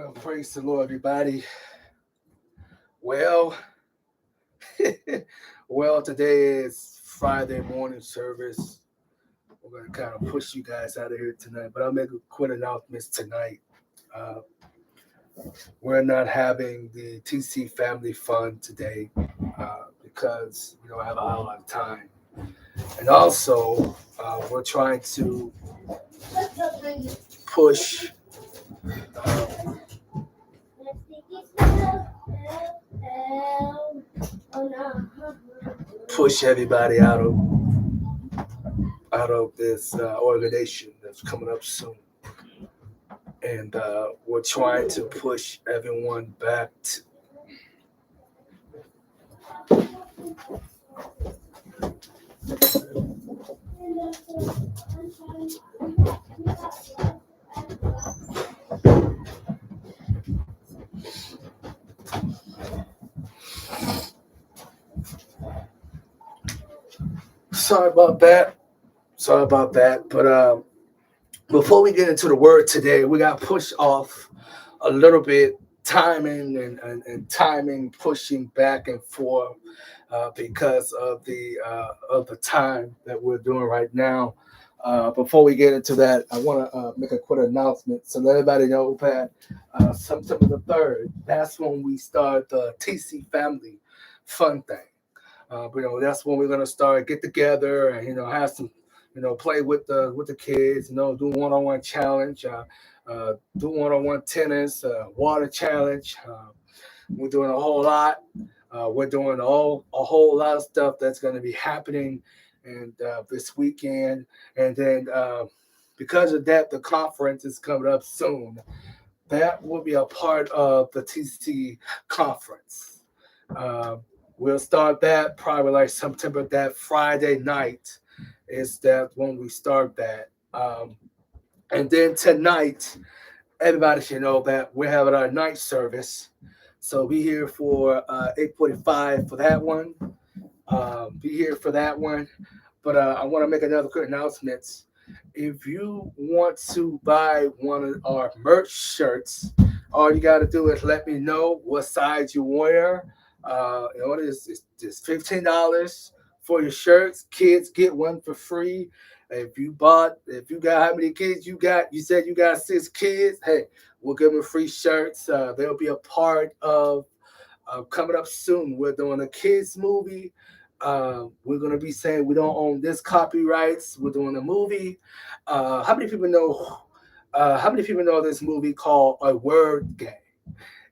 Well, praise the Lord, everybody. Well, well, today is Friday morning service. We're gonna kind of push you guys out of here tonight, but I'll make a quick announcements tonight. Uh, we're not having the TC Family Fun today because we don't have a whole lot of time, and also we're trying to push uh, push everybody out of this organization that's coming up soon. And we're trying to push everyone back. Sorry about that. Sorry about that. But before we get into the word today, we got pushed off a little bit, timing and timing, pushing back and forth because of the time that we're doing right now. Before we get into that, I want to make a quick announcement so let everybody know that September the 3rd, that's when we start the TC Family Fun thing. That's when we're gonna start get together and have some, play with the kids. Do one-on-one challenge, do one-on-one tennis, water challenge. We're doing a whole lot. We're doing a whole lot of stuff that's going to be happening and this weekend. And then because of that, the conference is coming up soon. That will be a part of the TC conference. Uh, we'll start that probably like September, that Friday night is that when we start that. And then tonight, everybody should know that we're having our night service. So be here for 8:45 for that one. Be here for that one. But I want to make another quick announcement. If you want to buy one of our merch shirts, all you got to do is let me know what size you wear. It's $15 for your shirts. Kids get one for free. If you got how many kids you got, you said you got 6 kids. Hey, we'll give them free shirts. They'll be a part of coming up soon. We're doing a kids movie. We're gonna be saying we don't own this copyrights. We're doing a movie. How many people know? How many people know this movie called A Word Game?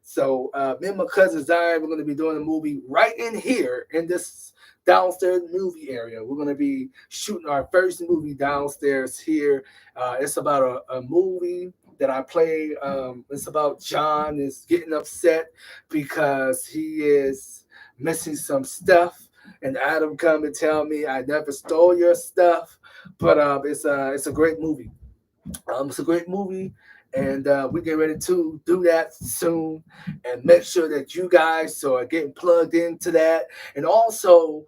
So me and my cousin Zion, we're going to be doing a movie right in here in this downstairs movie area. We're going to be shooting our first movie downstairs here. It's about a movie that I play. It's about John is getting upset because he is missing some stuff. And Adam come and tell me I never stole your stuff, but it's a great movie. It's a great movie, and we get ready to do that soon, and make sure that you guys are getting plugged into that. And also,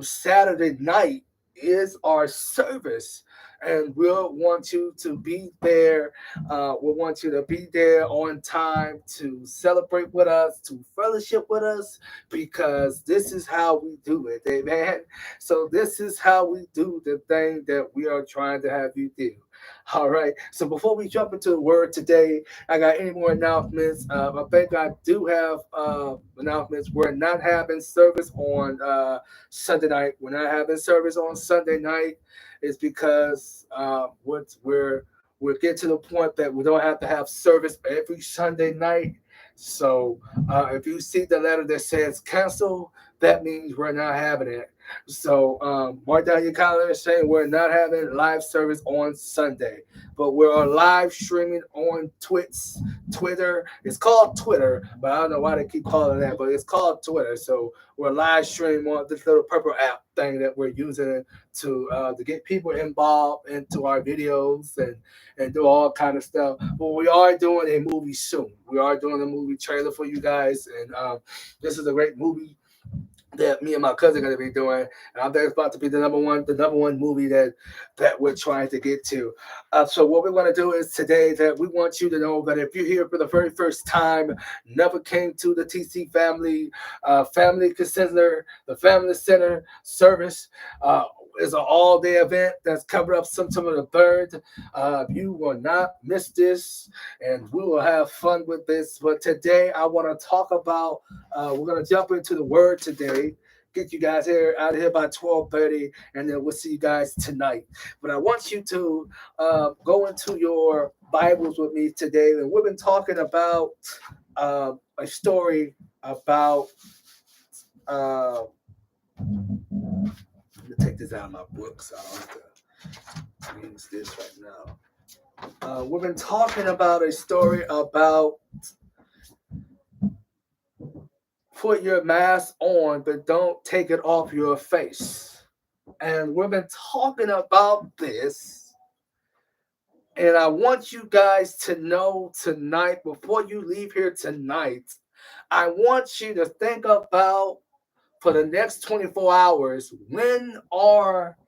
Saturday night is our service. And we'll want you to be there. We want you to be there on time to celebrate with us, to fellowship with us, because this is how we do it, amen. So this is how we do the thing that we are trying to have you do. All right. So before we jump into the word today, I got any more announcements? I think I do have announcements. We're not having service on Sunday night. We're not having service on Sunday night. It's because we're getting to the point that we don't have to have service every Sunday night. So if you see the letter that says cancel, that means we're not having it. So mark down your calendar saying we're not having live service on Sunday, but we're live streaming on Twitter. It's called Twitter, but I don't know why they keep calling it that, but it's called Twitter. So we're live streaming on this little purple app thing that we're using to get people involved into our videos and do all kind of stuff. But we are doing a movie soon. We are doing a movie trailer for you guys, and this is a great movie. that me and my cousin are going to be doing, and I think it's about to be the number one movie that we're trying to get to. So what we want to do is today that we want you to know that if you're here for the very first time, never came to the TC Family Center, the Family Center service. Is an all-day event that's coming up September the 3rd. You will not miss this, and we will have fun with this. But today, I want to talk about. We're going to jump into the word today. Get you guys out of here by 12:30, and then we'll see you guys tonight. But I want you to go into your Bibles with me today, and we've been talking about a story about. Uh, Let me take this out of my book so I don't have to use this right now. We've been talking about a story about put your mask on, but don't take it off your face. And we've been talking about this. And I want you guys to know tonight, before you leave here tonight, I want you to think about for the next 24 hours, when are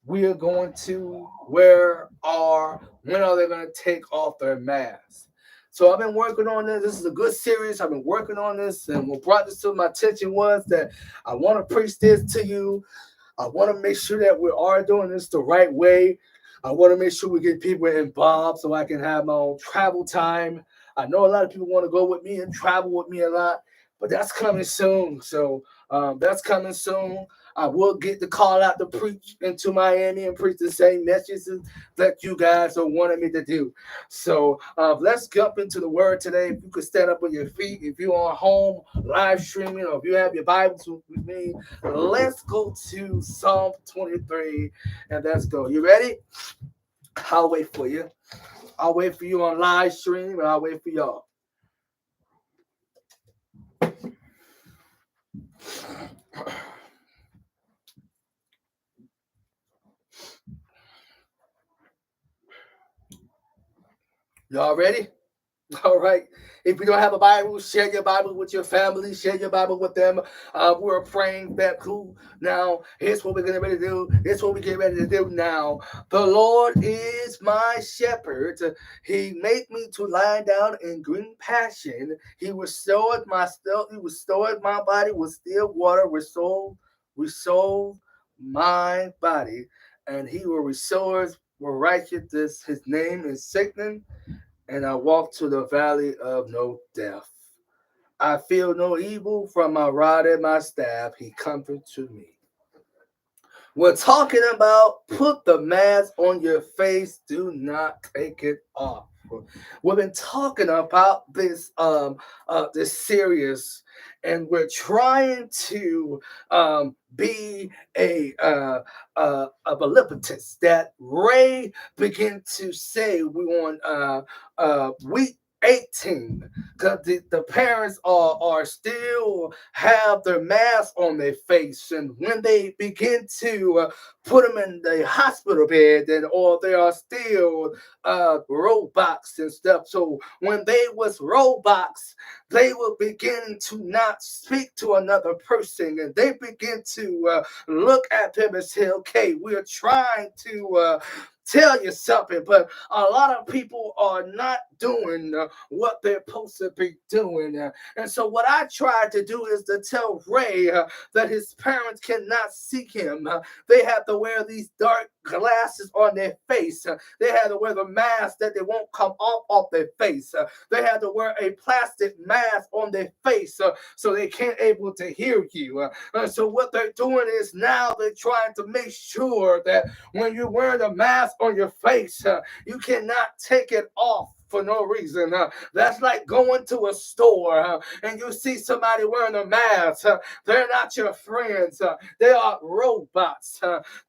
we going to when are they going to take off their masks? So I've been working on this. This is a good series. I've been working on this, and what brought this to my attention was that I want to preach this to you. I want to make sure that we are doing this the right way. I want to make sure we get people involved so I can have my own travel time. I know a lot of people want to go with me and travel with me a lot, but that's coming soon. So that's coming soon. I will get the call out to preach into Miami and preach the same messages that you guys are wanting me to do. So let's jump into the word today. If you could stand up on your feet, if you're on home live streaming, or if you have your Bibles with me, let's go to Psalm 23 and let's go. You ready? I'll wait for you. I'll wait for you on live stream, and I'll wait for y'all. Y'all ready? All right. If you don't have a Bible, share your Bible with your family. Share your Bible with them. We're praying that cool. Now, here's what we're getting ready to do. Here's what we get ready to do now. The Lord is my shepherd. He made me to lie down in green pasture. He restored my body with still water. Restore my body, and He will restore righteousness. His name is Satan, and I walk to the valley of no death. I feel no evil from my rod and my staff. He comforts me. We're talking about put the mask on your face. Do not take it off. We've been talking about this series, and we're trying to be a voluptuous that Ray began to say we on week 18, because the parents are still have their mask on their face, and when they begin to put them in the hospital bed, and or they are still robots and stuff. So when they was robots, they will begin to not speak to another person, and they begin to look at them and say, okay, we're trying to tell you something, but a lot of people are not doing what they're supposed to be doing. And so what I tried to do is to tell Ray that his parents cannot see him. They have to wear these dark glasses on their face. They have to wear the mask that they won't come off their face. They have to wear a plastic mask on their face so they can't able to hear you. So what they're doing is now they're trying to make sure that when you're wearing a mask on your face, you cannot take it off for no reason. That's like going to a store and you see somebody wearing a mask. They're not your friends. They are robots.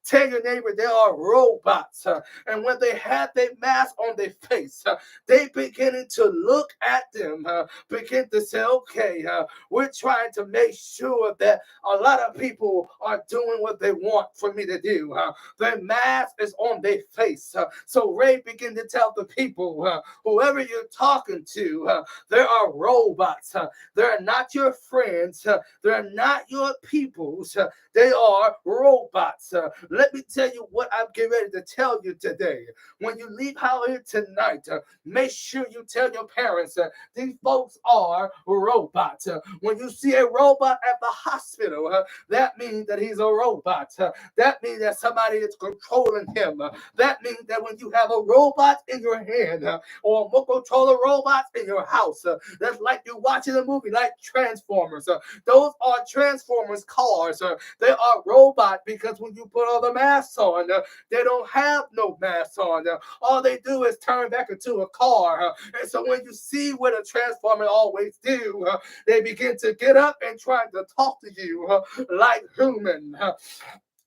Tell your neighbor they are robots. And when they have their mask on their face, they beginning to look at them, begin to say, okay, we're trying to make sure that a lot of people are doing what they want for me to do. Their mask is on their face. So Ray began to tell the people who whoever you're talking to, there are robots. They're not your friends. They're not your peoples. They are robots. Let me tell you what I'm getting ready to tell you today. When you leave out here tonight, make sure you tell your parents these folks are robots. When you see a robot at the hospital, that means that he's a robot. That means that somebody is controlling him. That means that when you have a robot in your hand or a controller robots in your house, that's like you're watching a movie like Transformers. Those are Transformers cars. They are robot because when you put all the masks on, they don't have no masks on. All they do is turn back into a car. And so when you see what a Transformer always do, they begin to get up and try to talk to you like human.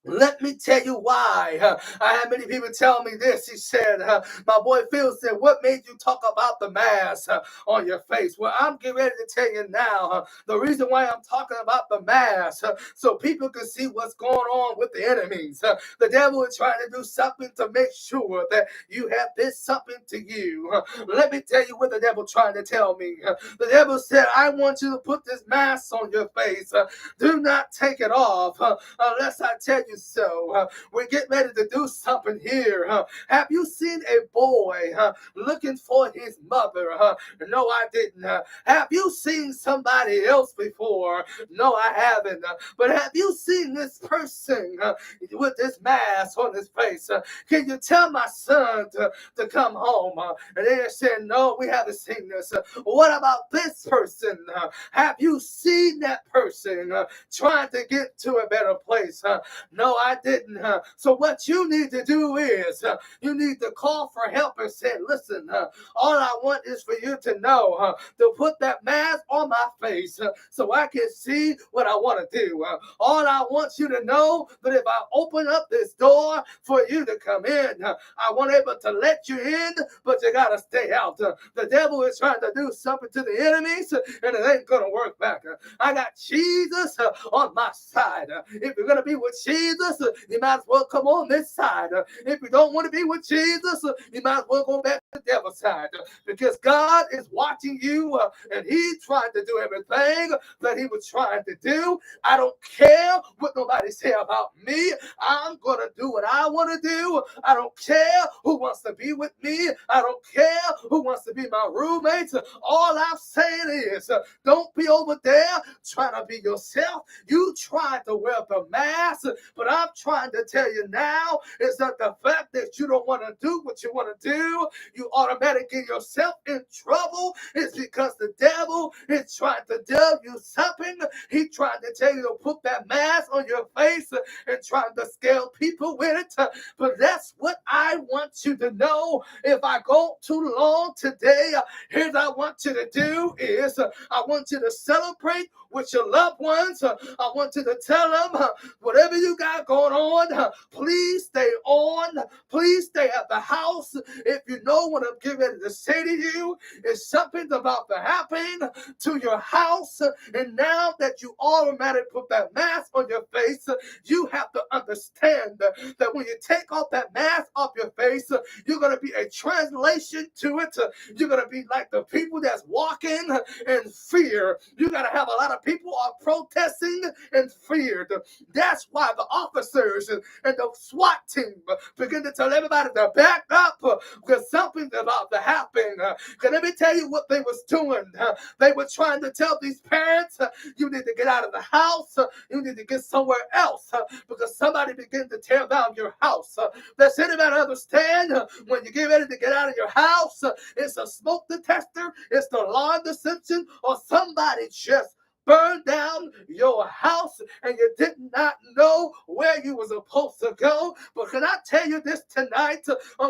Let me tell you why. I had many people tell me this. He said, my boy Phil said, what made you talk about the mask on your face? Well, I'm getting ready to tell you now. The reason why I'm talking about the mask, so people can see what's going on with the enemies. The devil is trying to do something to make sure that you have this something to you. Let me tell you what the devil trying to tell me. The devil said, I want you to put this mask on your face. Do not take it off unless I tell you so. We're getting ready to do something here. Have you seen a boy looking for his mother? No, I didn't. Have you seen somebody else before? No, I haven't. But have you seen this person with this mask on his face? Can you tell my son to come home? And they said, no, we haven't seen this. What about this person? Have you seen that person trying to get to a better place? No, I didn't. So what you need to do is you need to call for help and say, listen, all I want is for you to know to put that mask on my face so I can see what I want to do. All I want you to know that if I open up this door for you to come in, I won't able to let you in, but you got to stay out. The devil is trying to do something to the enemies, and it ain't going to work back. I got Jesus on my side. If you're going to be with Jesus, you might as well come on this side. If you don't want to be with Jesus, you might as well go back to the devil's side. Because God is watching you, and He's trying to do everything that He was trying to do. I don't care what nobody say about me. I'm going to do what I want to do. I don't care who wants to be with me. I don't care who wants to be my roommates. All I'm saying is, don't be over there trying to be yourself. You try to wear the mask, but I'm trying to tell you now is that the fact that you don't want to do what you want to do, you automatically get yourself in trouble. It's because the devil is trying to tell you something. He's trying to tell you to put that mask on your face and trying to scare people with it. But that's what I want you to know. If I go too long today, here's what I want you to do is I want you to celebrate with your loved ones. I want you to tell them whatever you got going on, please stay on. Please stay at the house. If you know what I'm getting ready to say to you, is something's about to happen to your house. And now that you automatically put that mask on your face, you have to understand that when you take off that mask off your face, you're going to be a translation to it. You're going to be like the people that's walking in fear. You're going to have a lot of people are protesting and feared. That's why the officers and the SWAT team begin to tell everybody to back up because something's about to happen. Let me tell you what they was doing. They were trying to tell these parents, you need to get out of the house. You need to get somewhere else because somebody began to tear down your house. Does anybody understand? When you get ready to get out of your house, it's a smoke detector, it's the alarm deception, or somebody just burned down your house and you did not know where you were supposed to go. But can I tell you this tonight,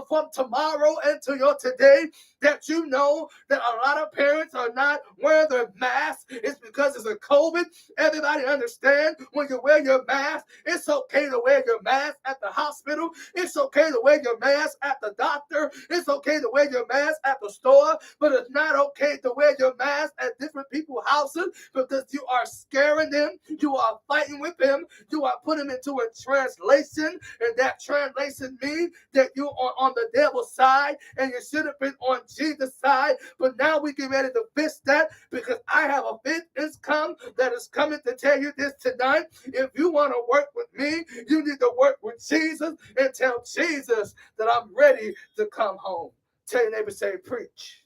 from tomorrow into your today, that you know that a lot of parents are not wearing their masks? It's because it's a COVID. Everybody understand when you wear your mask, it's okay to wear your mask at the hospital. It's okay to wear your mask at the doctor. It's okay to wear your mask at the store, but it's not okay to wear your mask at different people's houses because you are scaring them. You are fighting with them. You do I put him into a translation? And that translation means that you are on the devil's side and you should have been on Jesus' side. But now we get ready to fix that, because I have a big income that is coming to tell you this tonight. If you want to work with me, you need to work with Jesus and tell Jesus that I'm ready to come home. Tell your neighbor, say, preach.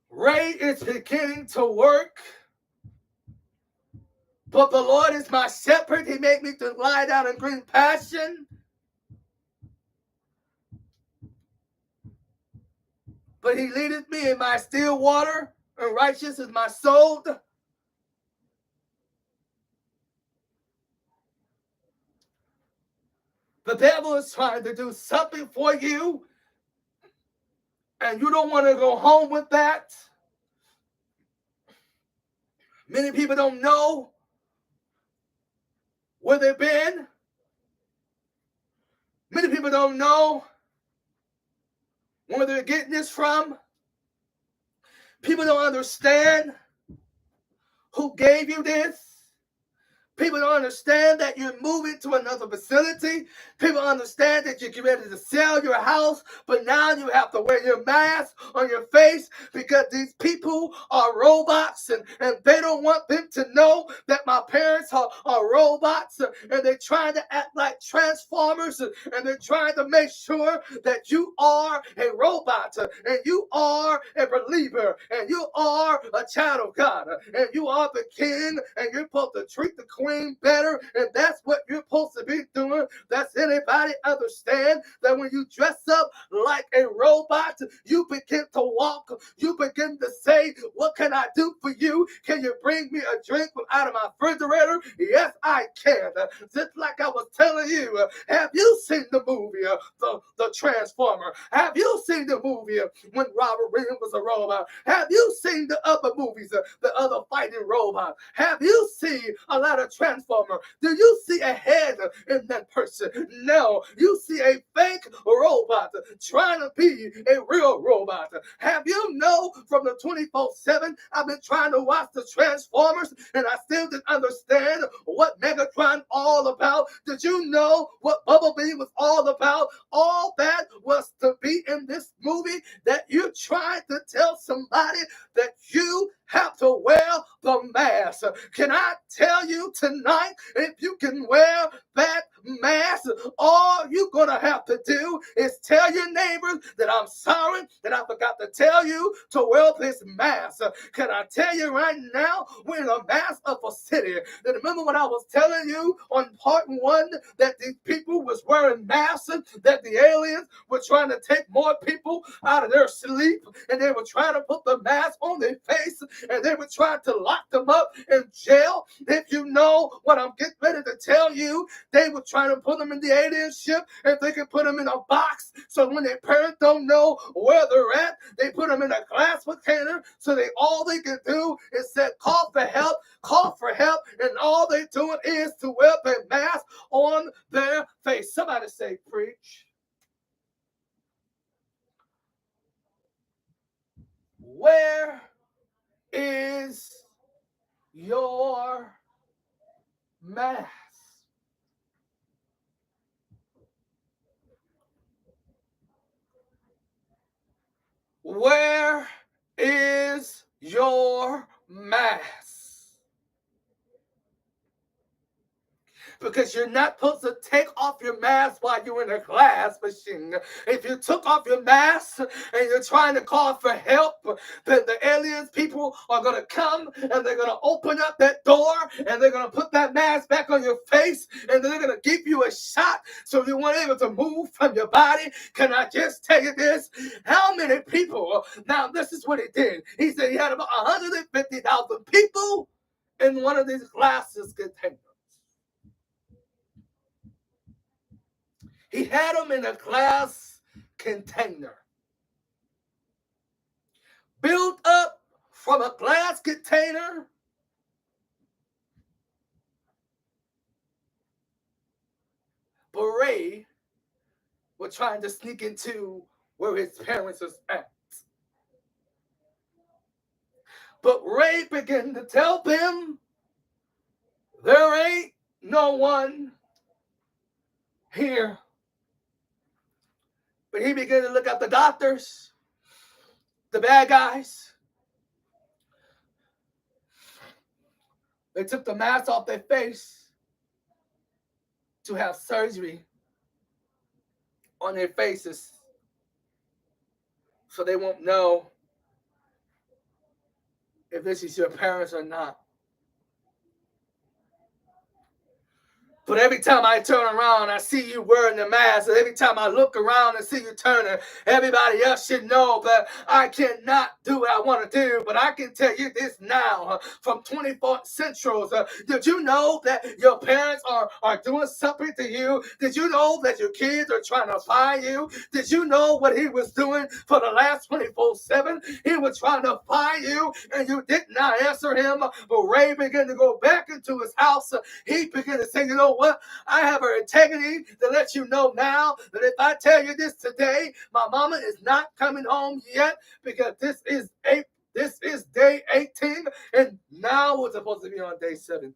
Ray is beginning to work, but the Lord is my shepherd. He made me to lie down in green pasture. But he leadeth me in my still water, and righteous is my soul. The devil is trying to do something for you, and you don't want to go home with that. Many people don't know where they've been. Many people don't know where they're getting this from. People don't understand who gave you this. People don't understand that you're moving to another facility. People understand that you're getting ready to sell your house, but now you have to wear your mask on your face because these people are robots, and they don't want them to know that my parents are robots, and they're trying to act like transformers, and they're trying to make sure that you are a robot, and you are a believer, and you are a child of God, and you are the king, and you're supposed to treat the queen better, and that's what you're supposed to be doing. Does anybody understand that when you dress up like a robot, you begin to walk, you begin to say, what can I do for you? Can you bring me a drink from out of my refrigerator? Yes, I can. Just like I was telling you, have you seen the movie, the Transformer? Have you seen the movie when Robert Williams was a robot? Have you seen the other movies, the other fighting robots? Have you seen a lot of Transformer? Do you see a head in that person? No, you see a fake robot trying to be a real robot. Have you know from the 24/7 I've been trying to watch the Transformers and I still didn't understand what Megatron all about? Did you know what Bumblebee was all about? All that was to be in this movie that you tried to tell somebody that you have to wear the mask. Can I tell you tonight, if you can wear that mask, all you're going to have to do is tell your neighbors that I'm sorry that I forgot to tell you to wear this mask. Can I tell you right now, we're in a mask of a city. And remember when I was telling you on part one that these people was wearing masks, that the aliens were trying to take more people out of their sleep, and they were trying to put the mask on their face, and they were trying to lock them up in jail? If you know what I'm getting ready to tell you, they were trying to put them in the alien ship, and they can put them in a box, so when their parents don't know where they're at, they put them in a glass container, so all they can do is say call for help, and all they doing is to wear their mask on their face. Somebody say preach. Where is your mask? Where is your mask? Because you're not supposed to take off your mask while you're in a glass machine. If you took off your mask and you're trying to call for help, then the aliens people are going to come and they're going to open up that door and they're going to put that mask back on your face and then they're going to give you a shot so you weren't able to move from your body. Can I just tell you this? How many people? Now, this is what he did. He said he had about 150,000 people in one of these glasses containers. He had them in a glass container, built up from a glass container. But Ray was trying to sneak into where his parents was at. But Ray began to tell them There ain't no one here. But he began to look at the doctors, the bad guys. They took the mask off their face to have surgery on their faces so they won't know if this is your parents or not. But every time I turn around, I see you wearing the mask. And every time I look around and see you turning, everybody else should know that I cannot do what I want to do. But I can tell you this now from 24 Centrals. Did you know that your parents are doing something to you? Did you know that your kids are trying to find you? Did you know what he was doing for the last 24/7? He was trying to find you and you did not answer him. But Ray began to go back into his house. He began to say, you know what? I have an integrity to let you know now that if I tell you this today, my mama is not coming home yet because this is day 18 and now we're supposed to be on day 17.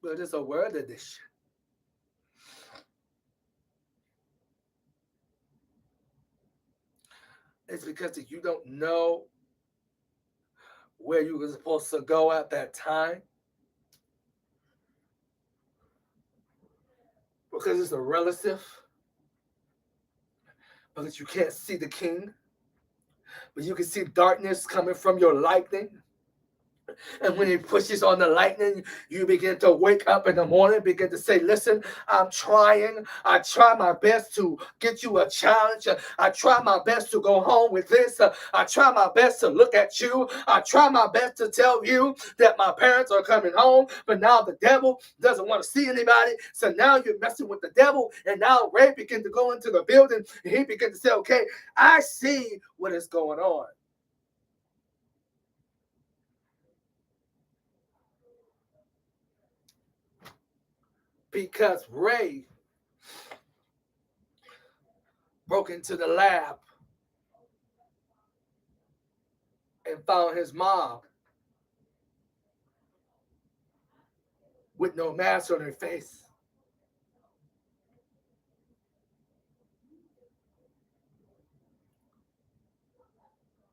But it's a word edition. It's because you don't know where you were supposed to go at that time. Because it's a relative. Because you can't see the king. But you can see darkness coming from your lightning. And when he pushes on the lightning, you begin to wake up in the morning, begin to say, listen, I'm trying. I try my best to get you a challenge. I try my best to go home with this. I try my best to look at you. I try my best to tell you that my parents are coming home. But now the devil doesn't want to see anybody. So now you're messing with the devil. And now Ray begins to go into the building. And he begins to say, okay, I see what is going on. Because Ray broke into the lab and found his mom with no mask on her face.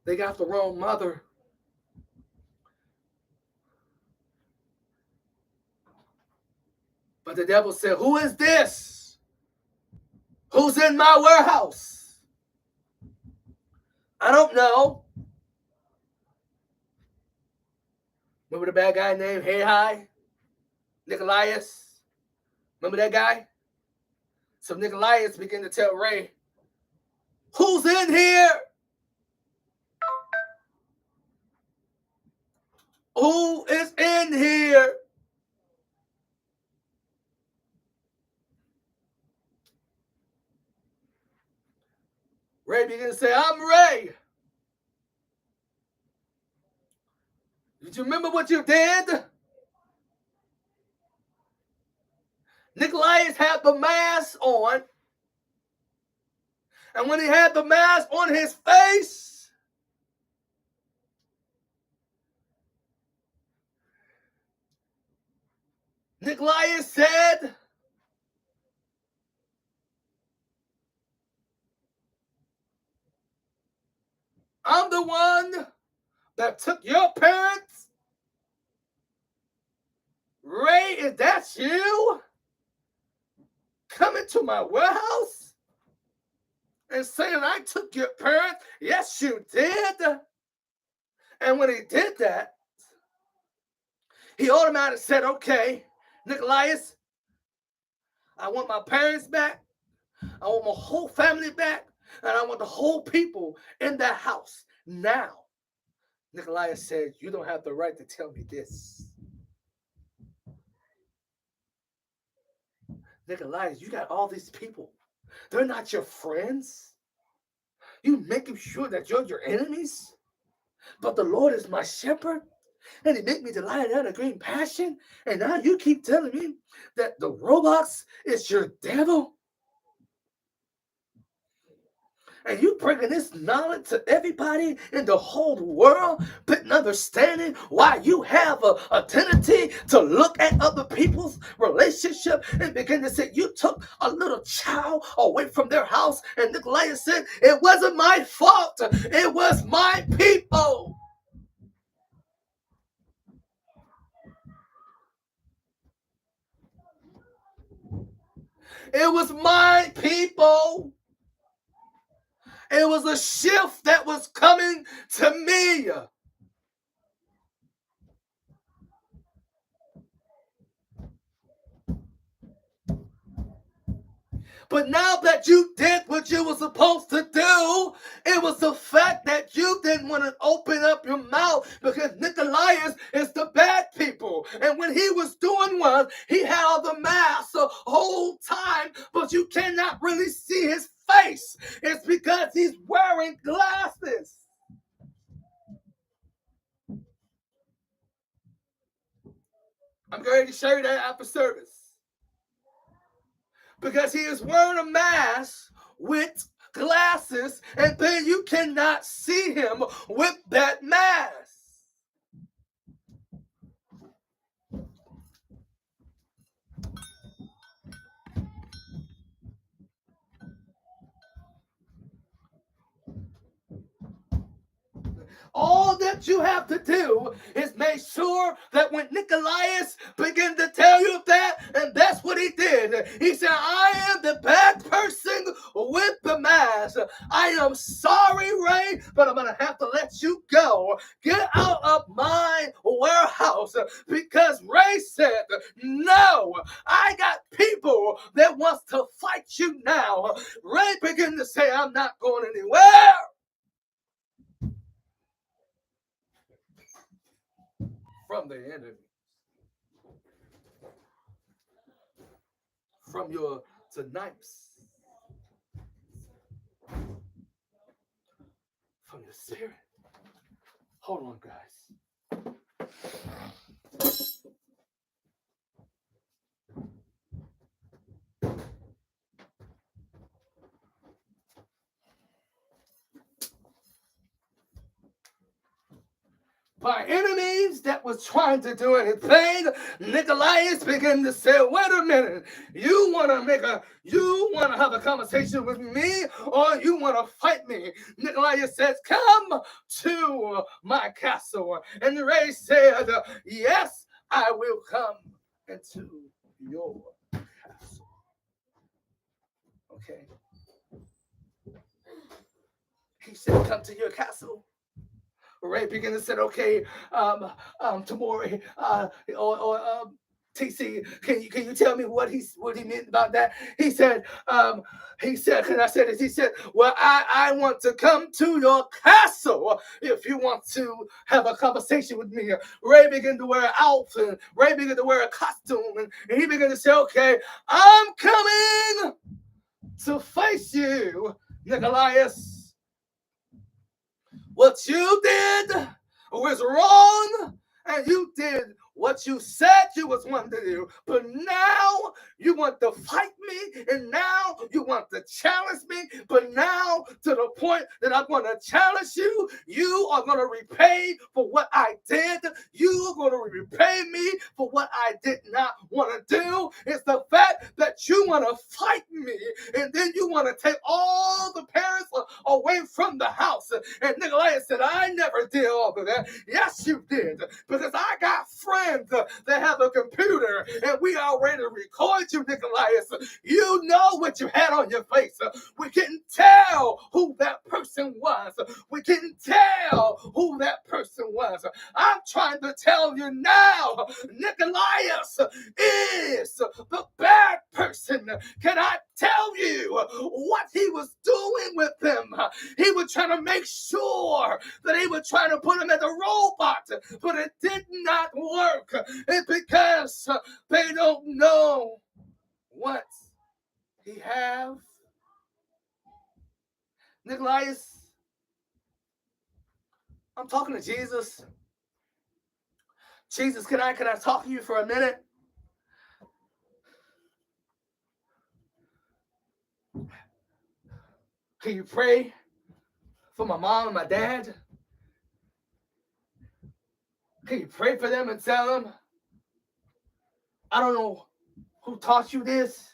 They got the wrong mother. But the devil said, who is this? Who's in my warehouse? I don't know. Remember the bad guy named Hey Nicolaus? Remember that guy? So Nicolaus began to tell Ray, who's in here? Who is in here? Ray began to say, I'm Ray. Did you remember what you did? Nicolaus had the mask on. And when he had the mask on his face, Nicolaus said, I'm the one that took your parents. Ray, is that you? Coming to my warehouse and saying I took your parents? Yes, you did. And when he did that, he automatically said, okay, Nicolaus, I want my parents back. I want my whole family back. And I want the whole people in that house now. Nicolaus said, you don't have the right to tell me this. Nicolaus, you got all these people. They're not your friends. You making sure that you're your enemies? But the Lord is my shepherd. And he made me to lie down in green passion. And now you keep telling me that the Roblox is your devil. And you bringing this knowledge to everybody in the whole world, but understanding why you have a tendency to look at other people's relationship and begin to say, you took a little child away from their house. And Nikolai said, it wasn't my fault. It was my people. It was my people. It was a shift that was coming to me. But now that you did what you were supposed to do, it was the fact that you didn't want to open up your mouth because Nicolaus is the bad people. And when he was doing one, he had all the mask the whole time, but you cannot really see his face. It's because he's wearing glasses. I'm going to show you that after service. Because he is wearing a mask with glasses, and then you cannot see him with that mask. All that you have to do is make sure that when Nicolaus began to tell you that, and that's what he did, he said, I am the bad person with the mask. I am sorry, Ray, but I'm going to have to let you go. Get out of my warehouse, because Ray said, no, I got people that wants to fight you now. Ray began to say, I'm not going anywhere. From the enemy, from your tonight's, from your spirit. Hold on, guys. By enemies that was trying to do anything, Nicolaus began to say, wait a minute, you want to have a conversation with me, or you want to fight me? Nicolaus says, come to my castle. And Ray said, yes, I will come into your castle. Okay. He said, come to your castle. Ray began to say, okay, tomorrow, TC, can you tell me what he meant about that? He said, can I say this? He said, well, I want to come to your castle if you want to have a conversation with me. Ray began to wear an outfit. Ray began to wear a costume, and he began to say, okay, I'm coming to face you, Nicolaus. What you did was wrong, and you did what you said you was wanting to do. But now you want to fight me, and now you want to challenge me. But now, to the point that I'm going to challenge you, you are going to repay for what I did. You are going to repay me for what I did not want to do. It's the fact that you want to fight me, and then you want to take all the parents away from the house. And Nikolai said, I never did all of that. Yes, you did, because I got friends that have a computer, and we already record you, Nicolaus. You know what you had on your face. We couldn't tell who that person was. We couldn't tell who that person was. I'm trying to tell you now, Nicolaus is the bad person. Can I tell you what he was doing with them? He was trying to make sure that he was trying to put him as a robot, but it did not work. It's because they don't know what he have. Nicolaus, I'm talking to Jesus. Jesus, can I talk to you for a minute? Can you pray for my mom and my dad? Can you pray for them and tell them, I don't know who taught you this,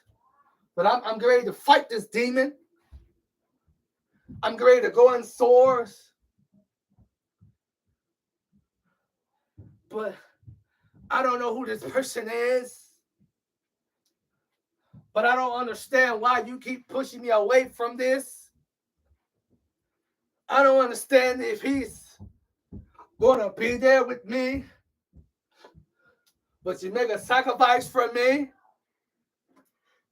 but I'm ready to fight this demon. I'm ready to go in sores. But I don't know who this person is. But I don't understand why you keep pushing me away from this. I don't understand if he's going to be there with me. But you make a sacrifice for me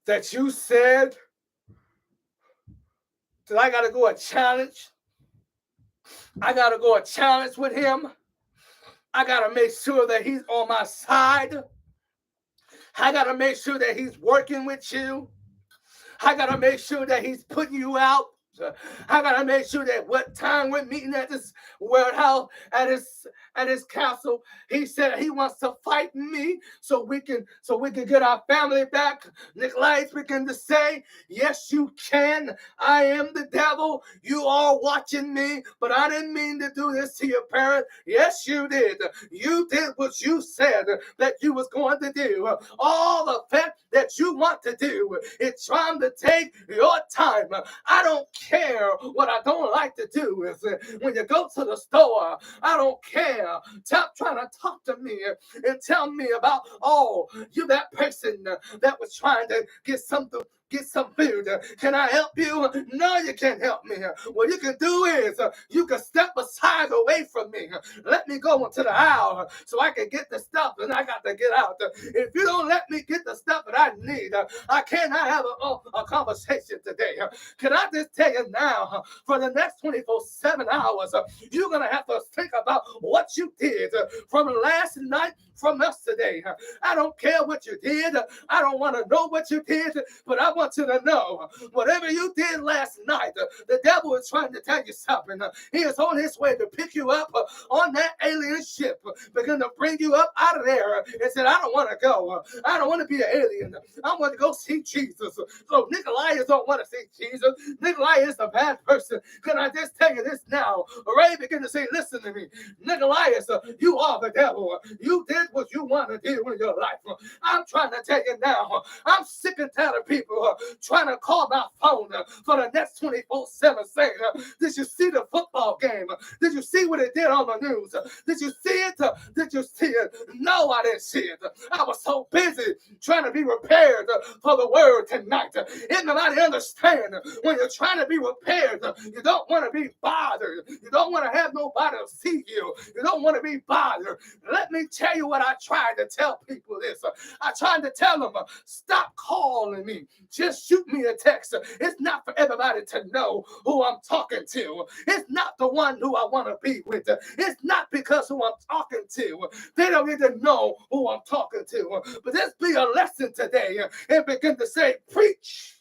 that you said that I got to go a challenge. I got to go a challenge with him. I got to make sure that he's on my side. I got to make sure that he's working with you. I got to make sure that he's putting you out. I got to make sure that what time we're meeting at this warehouse, at his castle, he said he wants to fight me so we can get our family back. Nikolai's began to say, yes, you can. I am the devil. You are watching me, but I didn't mean to do this to your parents. Yes, you did. You did what you said that you was going to do. All the fact that you want to do is trying to take your time. I don't care. What I don't like to do is when you go to the store, I don't care. Stop trying to talk to me and tell me about, oh, you that person that was trying to get some food. Can I help you? No, you can't help me. What you can do is you can step aside away from me. Let me go into the aisle so I can get the stuff and I got to get out. If you don't let me get the stuff that I need, I cannot have a conversation today. Can I just tell you now, for the next 24/7 hours, you're going to have to think about what you did from last night, from yesterday. I don't care what you did. I don't want to know what you did, but I want you to know whatever you did last night, the devil is trying to tell you something. He is on his way to pick you up on that alien ship, begin to bring you up out of there and said, I don't want to go. I don't want to be an alien. I want to go see Jesus. So Nikolai don't want to see Jesus. Nikolai is a bad person. Can I just tell you this now? Ray began to say, listen to me. Nikolai, you are the devil. You did what you want to do in your life. I'm trying to tell you now, I'm sick and tired of people trying to call my phone for the next 24/7 saying, did you see the football game? Did you see what it did on the news? Did you see it? Did you see it? No, I didn't see it. I was so busy trying to be prepared for the word tonight. Anybody understand? When you're trying to be prepared, you don't want to be bothered. You don't want to have nobody to see you. You don't want to be bothered. Let me tell you what I tried to tell people this. I tried to tell them, stop calling me. Just shoot me a text. It's not for everybody to know who I'm talking to. It's not the one who I want to be with. It's not because who I'm talking to. They don't need to know who I'm talking to. But this be a lesson today and begin to say, preach.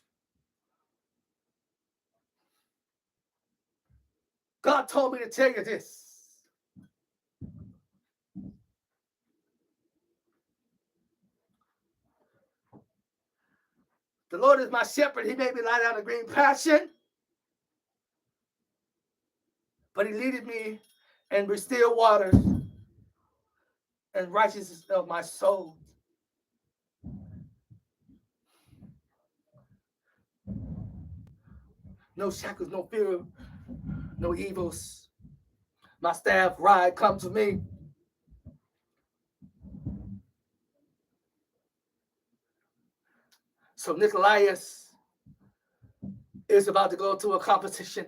God told me to tell you this. The Lord is my shepherd. He made me lie down in green pasture. But he leaded me in still waters and righteousness of my soul. No shackles, no fear, no evils. My staff, ride, come to me. So Nikolaius is about to go to a competition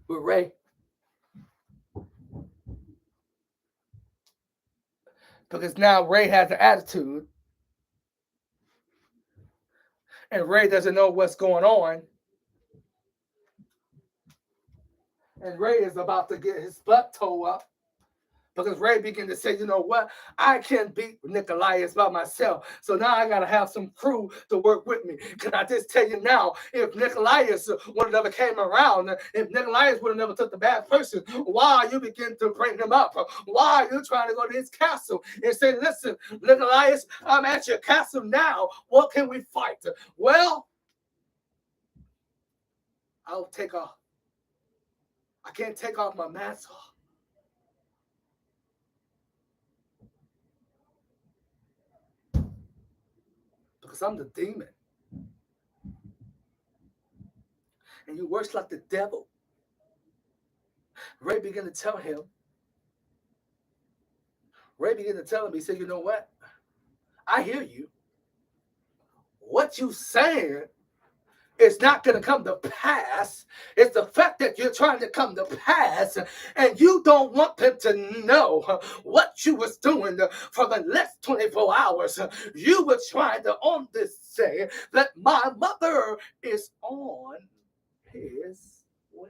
with Ray. Because now Ray has an attitude. And Ray doesn't know what's going on. And Ray is about to get his butt towed up. Because Ray began to say, you know what? I can't beat Nikolaius by myself. So now I got to have some crew to work with me. Can I just tell you now, if Nikolaius would have never came around, if Nikolaius would have never took the bad person, why you begin to bring him up? Why are you trying to go to his castle and say, listen, Nikolaius, I'm at your castle now. What can we fight? Well, I'll take off. I can't take off my mask off. Because I'm the demon. And you worse like the devil. Ray began to tell him. Ray began to tell him, he said, you know what? I hear you. What you saying is not going to come to pass. It's the fact that you're trying to come to pass, and you don't want them to know what you was doing for the last 24 hours. You were trying to on this say that my mother is on his way.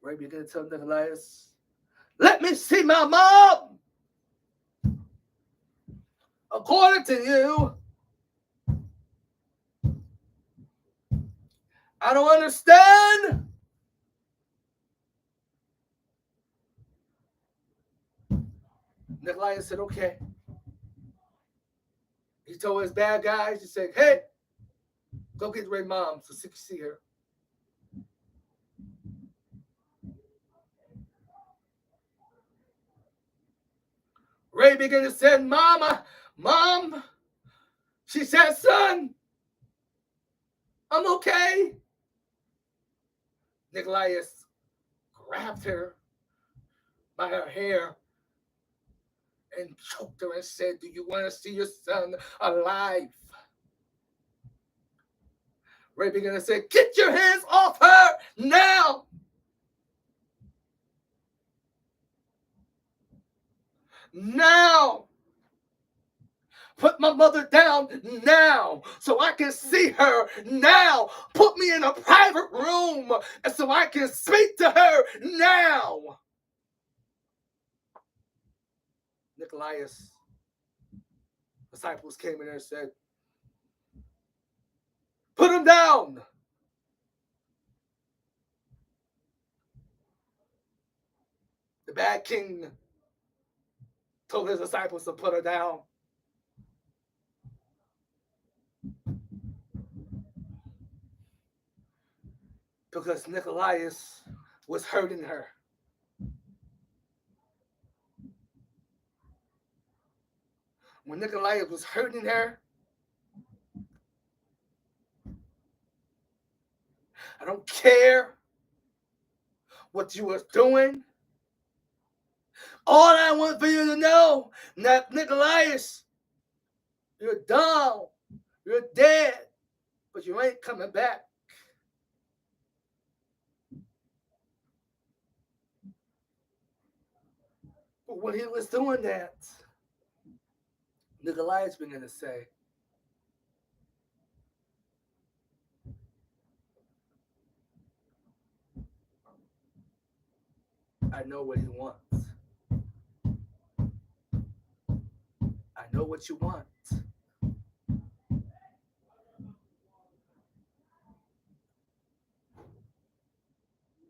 Ray began to tell Nicholas, let me see my mom. According to you, I don't understand. Nicholas said, okay. He told his bad guys, he said, hey, go get Ray's mom so she can see her. Ray began to say, Mom. She said, son, I'm okay. Nicholas grabbed her by her hair and choked her and said, do you want to see your son alive? Ray began to say, get your hands off her now. Now. Put my mother down now so I can see her now. Put me in a private room so I can speak to her now. Nicholas' disciples came in there and said, put him down. The bad king told his disciples to put her down. Because Nicholas was hurting her. When Nicholas was hurting her, I don't care what you was doing. All I want for you to know, that Nicholas, you're down, you're dead, but you ain't coming back. But when he was doing that, Nicholas began to say, I know what he wants. I know what you want.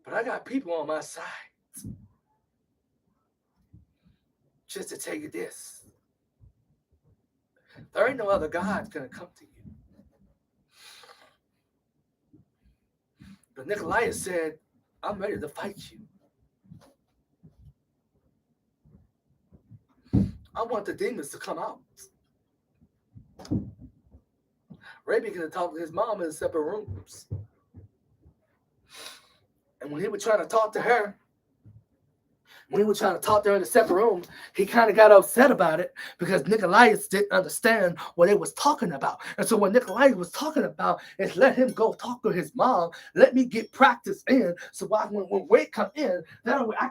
But I got people on my side. Just to tell you this. There ain't no other God's going to come to you. But Nicholas said, I'm ready to fight you. I want the demons to come out. Ray began to talk to his mom in separate rooms. And when he was trying to talk to her, in a separate room, he kind of got upset about it because Nicholas didn't understand what they was talking about. And so what Nicholas was talking about is let him go talk to his mom. Let me get practice in so when Wade come in, that way I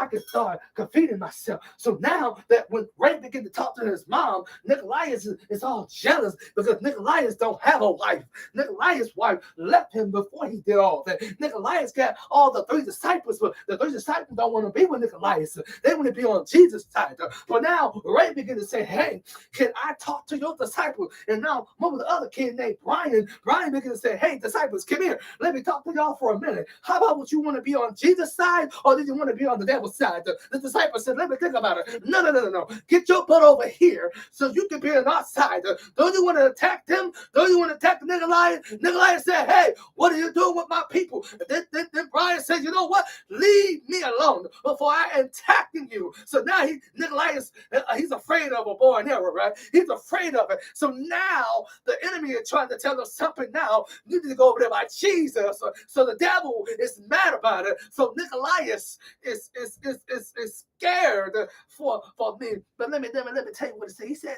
can start competing myself. So now that when Ray began to talk to his mom, Nicholas is all jealous because Nicholas don't have a wife. Nicholas' wife left him before he did all that. Nicholas got all the three disciples, but the three disciples don't want want to be with Nicholas. They want to be on Jesus' side. But now Ray began to say, hey, can I talk to your disciples? And now one of the other kid named Brian began to say, hey, disciples, come here. Let me talk to y'all for a minute. How about what you want to be on Jesus' side, or did you want to be on the devil's side? The disciples said, let me think about it. No. Get your butt over here so you can be on our side. Don't you want to attack them? Don't you want to attack Nicholas? Nicholas said, hey, what are you doing with my people? Then Brian said, you know what? Leave me alone before I am attacking you. So now Nicholas, he's afraid of a bow and arrow, right? He's afraid of it. So now the enemy is trying to tell us something now. You need to go over there by Jesus. So the devil is mad about it. So Nicholas is scared for me. But let me tell you what he said. He said,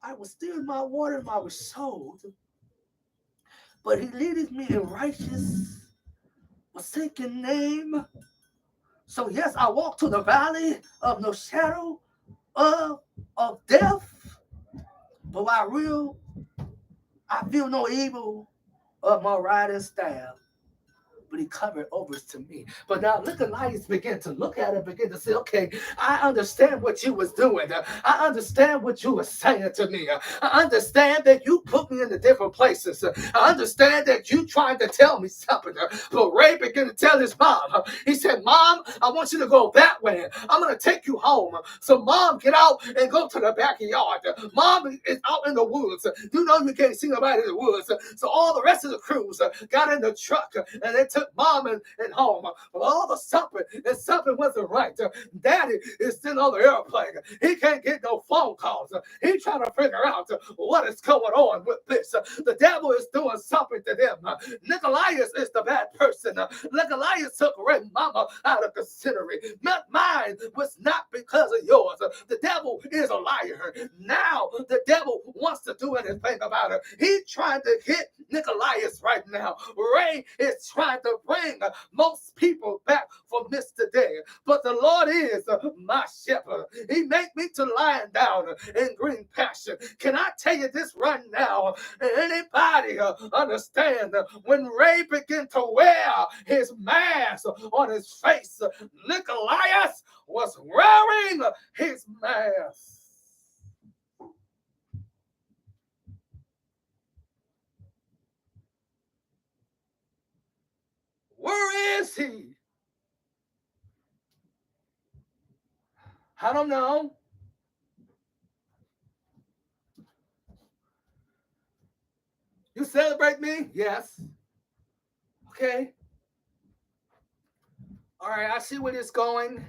I was still in my water and I was sold, but he leadeth me in righteous, forsaken name. So yes, I walk to the valley of no shadow of death, but I feel no evil of my riding staff. But he covered over to me. But now Nicholas began to look at it, begin to say, okay, I understand what you was doing. I understand what you were saying to me. I understand that you put me in the different places. I understand that you trying to tell me something. But Ray began to tell his mom. He said, Mom, I want you to go that way. I'm going to take you home. So Mom, get out and go to the backyard. Mom is out in the woods. You know you can't see nobody in the woods. So all the rest of the crews got in the truck and they took Mom and home. But all of something wasn't right. Daddy is still on the airplane. He can't get no phone calls. He's trying to figure out what is going on with this. The devil is doing something to them. Nicholas is the bad person. Nicholas took Ray Mama out of consideration. Mine was not because of yours. The devil is a liar. Now the devil wants to do anything about it. He's trying to hit Nicholas right now. Ray is trying to bring most people back from this today. But the Lord is my shepherd. He make me to lie down in green pasture. Can I tell you this right now? Anybody understand when Ray began to wear his mask on his face, Nicholas was wearing his mask. Where is he? I don't know. You celebrate me? Yes. Okay. All right, I see where this is going.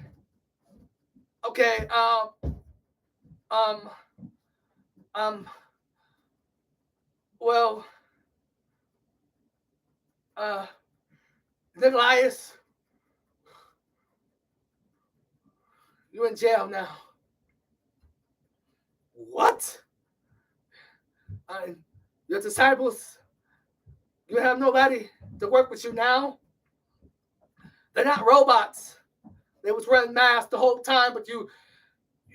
Okay, um, well, Nicholas, you're in jail now. What? Your disciples, you have nobody to work with you now? They're not robots. They was wearing masks the whole time, but you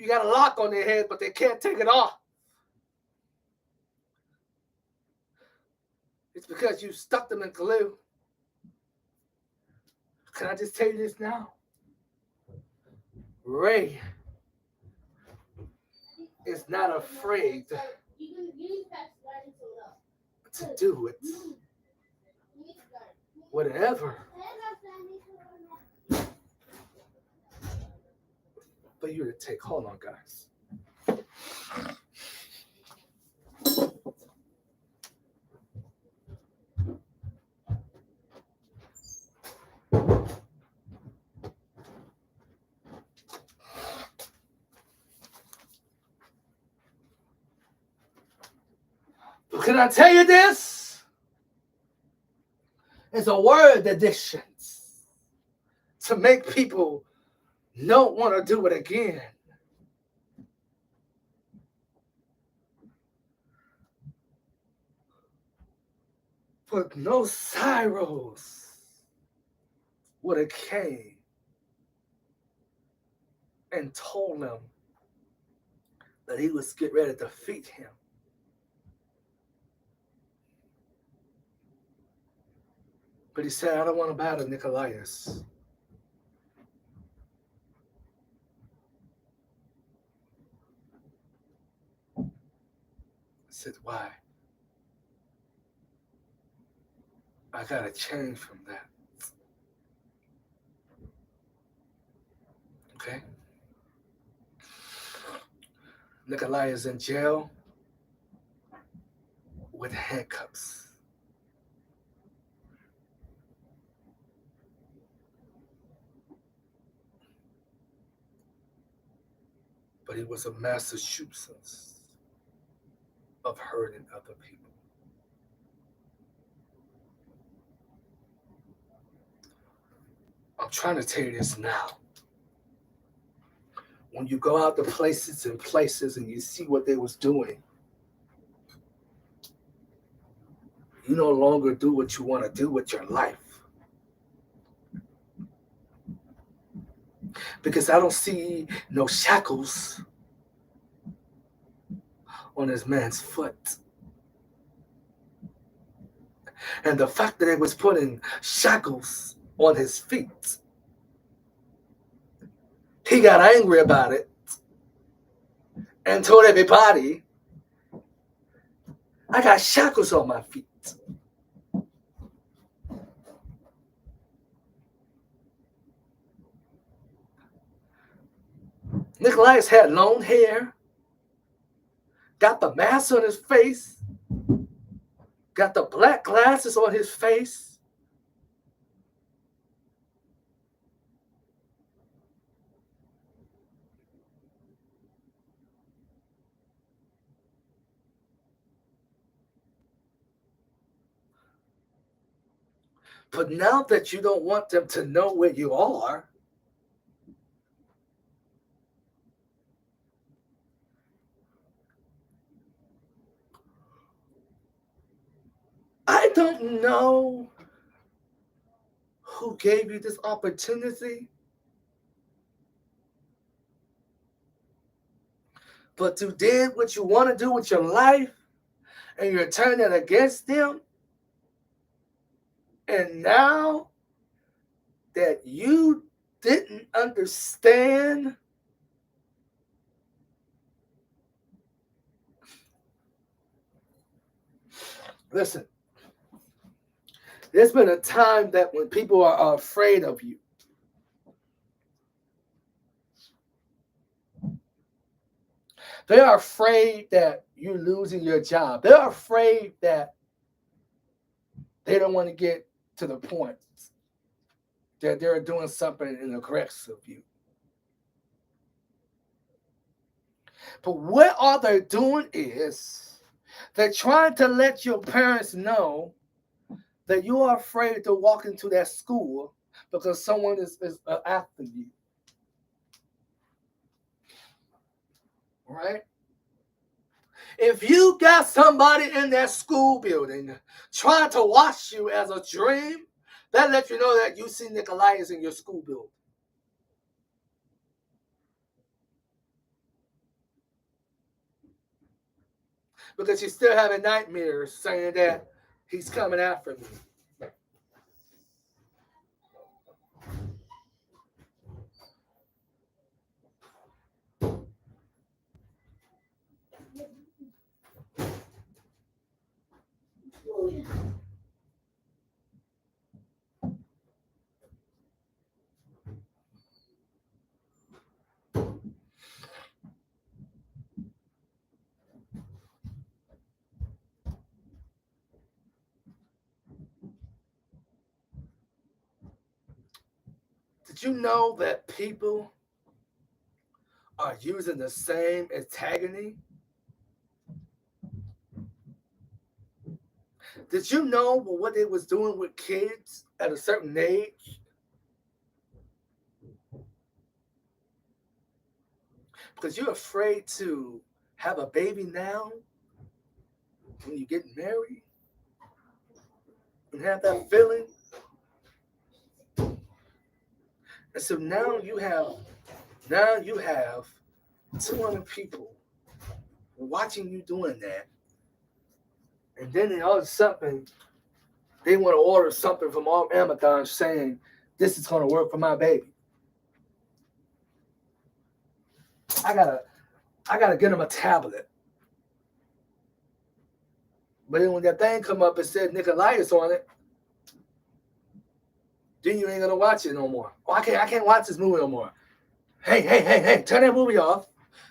got a lock on their head, but they can't take it off. It's because you stuck them in glue. Can I just tell you this now? Ray is not afraid to do it. Whatever. For you to take. Hold on, guys. Can I tell you this? It's a word addiction to make people don't want to do it again. But no Cyrus would have came and told him that he was getting ready to defeat him. But he said, I don't want to battle Nicholas. said, why? I gotta change from that. Okay? Nikolai is in jail with handcuffs. But he was a Massachusetts of hurting other people. I'm trying to tell you this now. When you go out to places and places and you see what they was doing, you no longer do what you want to do with your life. Because I don't see no shackles on this man's foot. And the fact that they was putting shackles on his feet, he got angry about it and told everybody, I got shackles on my feet. Nicholas had long hair, got the mask on his face, got the black glasses on his face. But now that you don't want them to know where you are, I don't know who gave you this opportunity, but you did what you want to do with your life and you're turning against them. And now that you didn't understand, listen, there's been a time that when people are afraid of you, they are afraid that you're losing your job. They're afraid that they don't want to get to the point that they're doing something in the cracks of you. But what are they doing is they're trying to let your parents know that you are afraid to walk into that school because someone is after you. Right? If you got somebody in that school building trying to watch you as a dream, that lets you know that you see Nikolai's in your school building. Because you're still having nightmares saying that he's coming after me. Did you know that people are using the same antagonist? Did you know what they was doing with kids at a certain age? Because you're afraid to have a baby now when you get married and have that feeling. And so now you have 200 people watching you doing that. And then all of a sudden, they want to order something from Amazon saying, this is going to work for my baby. I gotta get them a tablet. But then when that thing come up and said Nicolaius on it, then you ain't gonna watch it no more. Oh, I can't watch this movie no more. Hey, turn that movie off.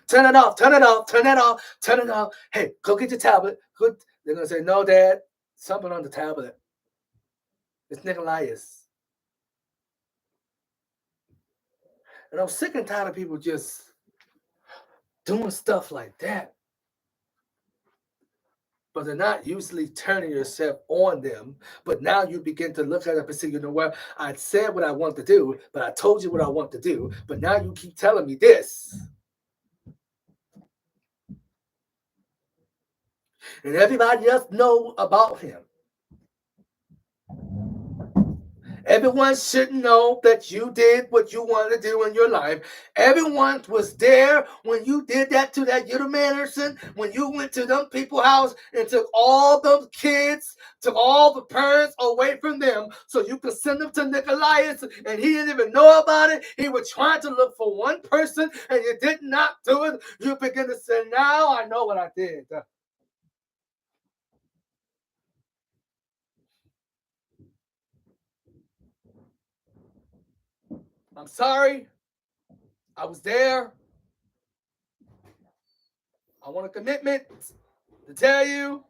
Turn it off, turn it off, turn it off, turn it off. Hey, go get your tablet. They're gonna say, no, Dad, something on the tablet. It's Nicolaius. And I'm sick and tired of people just doing stuff like that. But they're not usually turning yourself on them. But now you begin to look at it and say, you know what? I said what I want to do, but I told you what I want to do. But now you keep telling me this. And everybody else know about him. Everyone should know that you did what you wanted to do in your life. Everyone was there when you did that to that Yuta Anderson, when you went to them people's house and took all the kids, took all the parents away from them so you could send them to Nicolaius, and he didn't even know about it. He was trying to look for one person and you did not do it. You begin to say, now I know what I did. I'm sorry. I was there. I want a commitment to tell you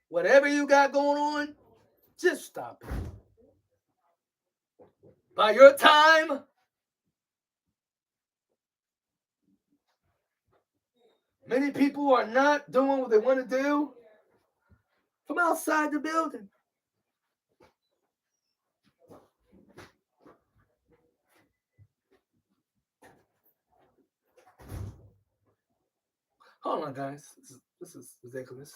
whatever you got going on, just stop it. By your time, many people are not doing what they want to do from outside the building. Hold on, guys. This is ridiculous.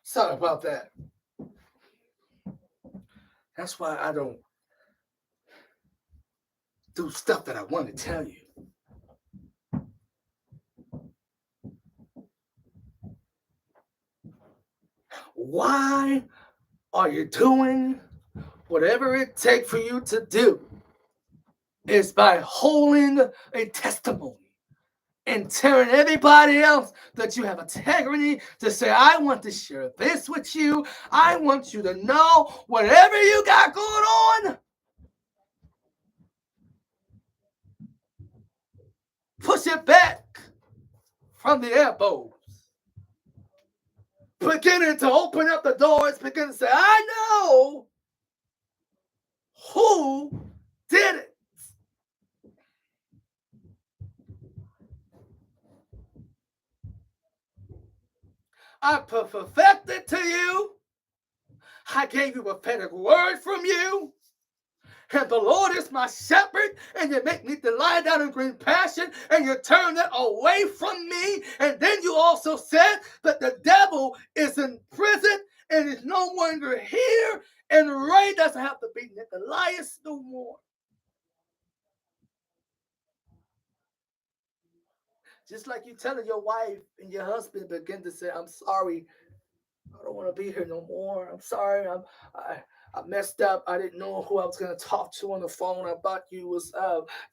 Sorry about that. That's why I don't do stuff that I want to tell you. Why are you doing whatever it takes for you to do? Is by holding a testimony and telling everybody else that you have integrity to say, I want to share this with you. I want you to know whatever you got going on, push it back from the elbows. Beginning to open up the doors, begin to say, I know who did it. I perfected to you. I gave you a prophetic word from you. And the Lord is my shepherd, and you make me to lie down in green pasture, and you turn that away from me. And then you also said that the devil is in prison and is no longer here, and Ray doesn't have to be Nicolaius no more. Just like you telling your wife and your husband begin to say, I'm sorry, I don't want to be here no more. I'm sorry. I messed up. I didn't know who I was gonna talk to on the phone. I thought you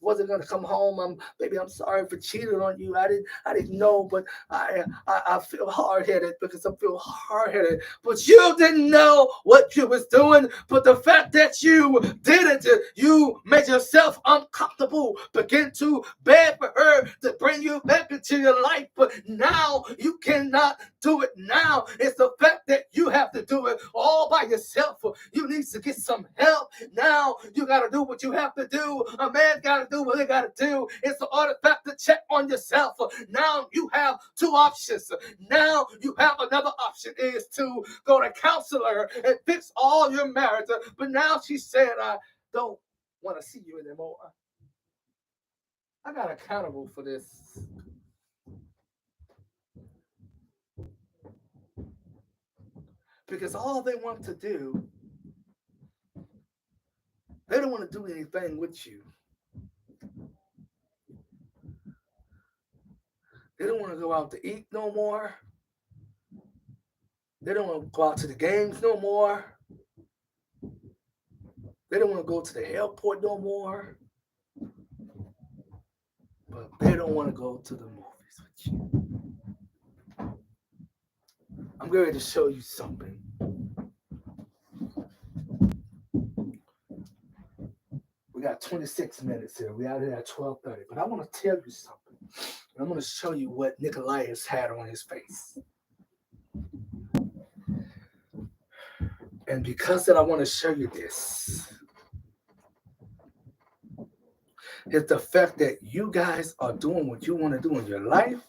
wasn't gonna come home. I'm sorry for cheating on you. I didn't know, but I feel hard headed because I feel hard headed. But you didn't know what you was doing. But the fact that you did it, you made yourself uncomfortable. Begin to beg for her to bring you back into your life. But now you cannot do it now. It's the fact that you have to do it all by yourself. You need to get some help. Now you got to do what you have to do. A man got to do what he got to do. It's the artifact to check on yourself. Now you have two options. Now you have another option is to go to counselor and fix all your marriage. But now she said, I don't want to see you anymore. I got accountable for this. Because all they want to do, they don't want to do anything with you. They don't want to go out to eat no more. They don't want to go out to the games no more. They don't want to go to the airport no more. But they don't want to go to the movies with you. I'm going to show you something. We got 26 minutes here. We out here at 12:30. But I want to tell you something. I'm going to show you what Nicolaius had on his face. And because that I want to show you this, is the fact that you guys are doing what you want to do in your life.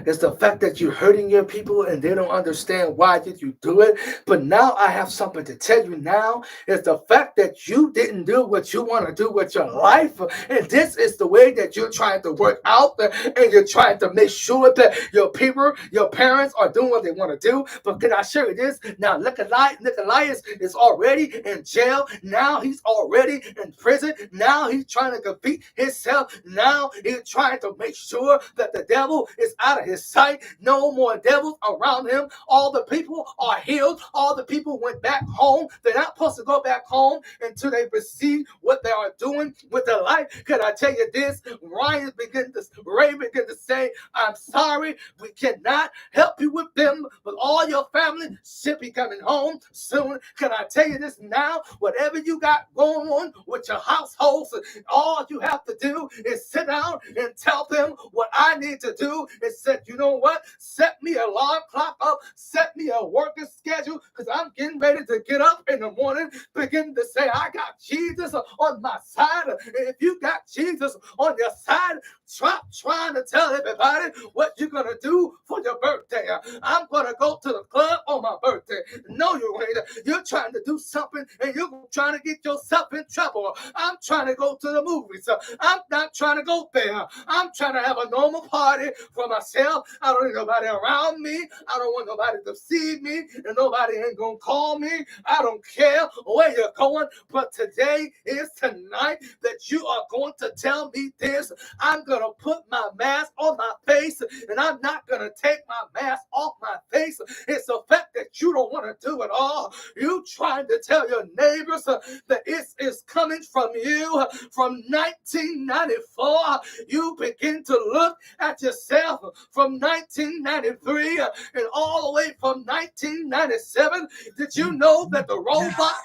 It's the fact that you're hurting your people and they don't understand why did you do it. But now I have something to tell you now. It's the fact that you didn't do what you want to do with your life. And this is the way that you're trying to work out and you're trying to make sure that your people, your parents are doing what they want to do. But can I show you this? Now, Nicolaius is already in jail. Now he's already in prison. Now he's trying to defeat himself. Now he's trying to make sure that the devil is out of his sight. No more devils around him. All the people are healed. All the people went back home. They're not supposed to go back home until they receive what they are doing with their life. Can I tell you this? Ray began to say, I'm sorry, we cannot help you with them, but all your family should be coming home soon. Can I tell you this now? Whatever you got going on with your households, all you have to do is sit down and tell them what I need to do. And said, you know what? Set me an alarm clock up. Set me a working schedule because I'm getting ready to get up in the morning. Begin to say, I got Jesus on my side. And if you got Jesus on your side, stop trying to tell everybody what you're going to do for your birthday. I'm going to go to the club on my birthday. No, you ain't. You're trying to do something and you're trying to get yourself in trouble. I'm trying to go to the movies. I'm not trying to go there. I'm trying to have a normal party for myself. I don't need nobody around me. I don't want nobody to see me, and nobody ain't gonna call me. I don't care where you're going, but today is tonight that you are going to tell me this. I'm gonna put my mask on my face, and I'm not gonna take my mask off my face. It's the fact that you don't want to do it all. You trying to tell your neighbors that it is coming from you. From 1994, you begin to look at yourself from 1993 and all the way from 1997. Did you know that the robots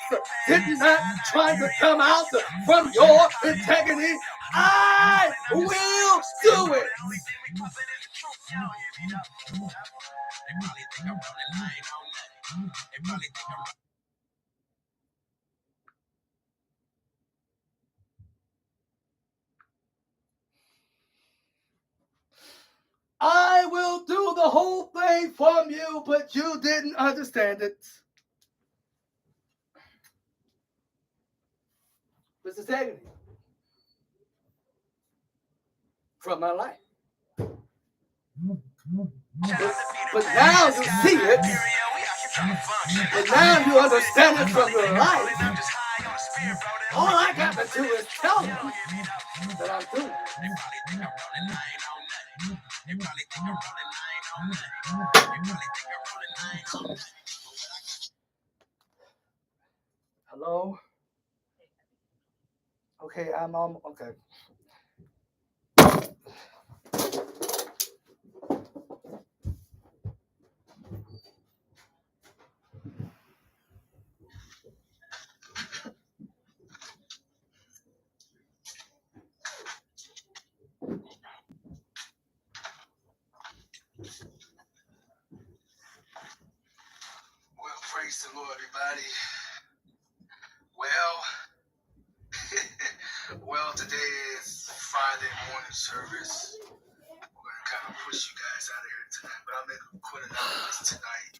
did not try to come out from your integrity? I will do it. I will do the whole thing from you, but you didn't understand it. Mr. Integrity from my life. But now you see it. But now you understand it from your life. All I got to do is tell you that I'm doing it. Hello? Okay, I'm on. Okay. Well, praise the Lord, everybody. Well, today is Friday morning service. We're going to kind of push you guys out of here tonight, but I'm going to put an announcement tonight.